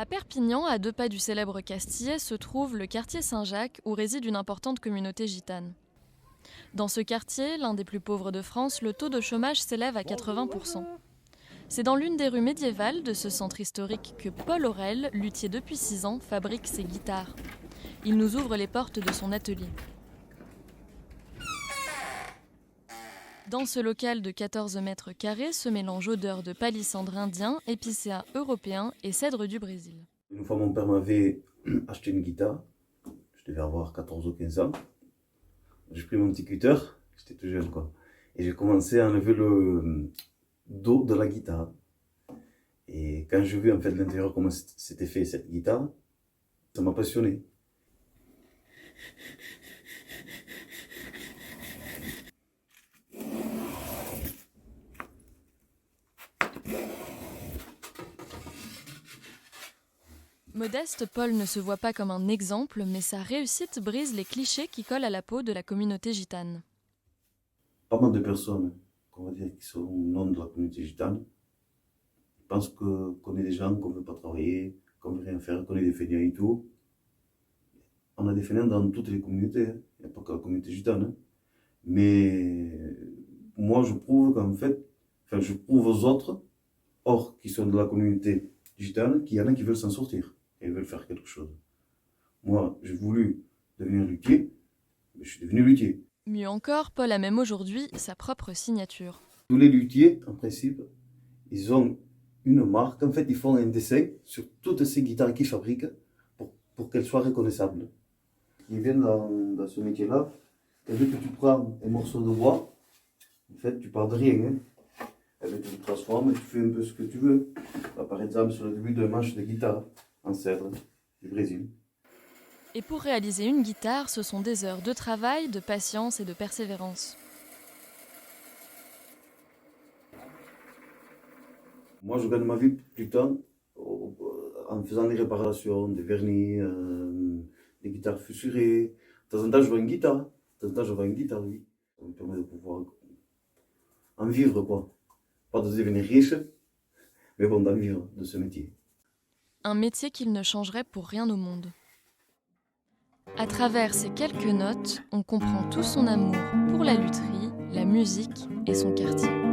À Perpignan, à 2 pas du célèbre Castillet, se trouve le quartier Saint-Jacques où réside une importante communauté gitane. Dans ce quartier, l'un des plus pauvres de France, le taux de chômage s'élève à 80%. C'est dans l'une des rues médiévales de ce centre historique que Paul Aurel, luthier depuis 6 ans, fabrique ses guitares. Il nous ouvre les portes de son atelier. Dans ce local de 14 mètres carrés se mélangent odeurs de palissandre indien, épicéa européen et cèdre du Brésil. Une fois, mon père m'avait acheté une guitare. Je devais avoir 14 ou 15 ans. J'ai pris mon petit cutter, j'étais tout jeune quoi. Et j'ai commencé à enlever le dos de la guitare. Et quand j'ai vu en fait l'intérieur comment c'était fait cette guitare, ça m'a passionné. Modeste, Paul ne se voit pas comme un exemple, mais sa réussite brise les clichés qui collent à la peau de la communauté gitane. Pas mal de personnes, on va dire, qui sont non de la communauté gitane, pensent qu'on est des gens qu'on ne veut pas travailler, qu'on ne veut rien faire, qu'on est des fainéants et tout. On a des fainéants dans toutes les communautés, hein. Il n'y a pas que la communauté gitane. Hein. Mais moi, je prouve qu'en fait, je prouve aux autres, hors qui sont de la communauté gitane, qu'il y en a qui veulent s'en sortir et veulent faire quelque chose. Moi, j'ai voulu devenir luthier, mais je suis devenu luthier. Mieux encore, Paul a même aujourd'hui sa propre signature. Tous les luthiers, en principe, ils ont une marque. En fait, ils font un dessin sur toutes ces guitares qu'ils fabriquent pour qu'elles soient reconnaissables. Ils viennent dans ce métier-là, et dès que tu prends un morceau de bois, en fait, tu pars de rien. Hein. Et bien, tu le transformes et tu fais un peu ce que tu veux. Là, par exemple, sur le début d'un manche de guitare, en cèdre, du Brésil. Et pour réaliser une guitare, ce sont des heures de travail, de patience et de persévérance. Moi, je gagne ma vie plutôt en faisant des réparations, des vernis, des guitares fissurées. De temps en temps, je vends une guitare. De temps en temps, je vends une guitare, oui. Ça me permet de pouvoir en vivre, quoi. Pas de devenir riche, mais bon, d'en vivre de ce métier. Un métier qu'il ne changerait pour rien au monde. À travers ces quelques notes, on comprend tout son amour pour la lutherie, la musique et son quartier.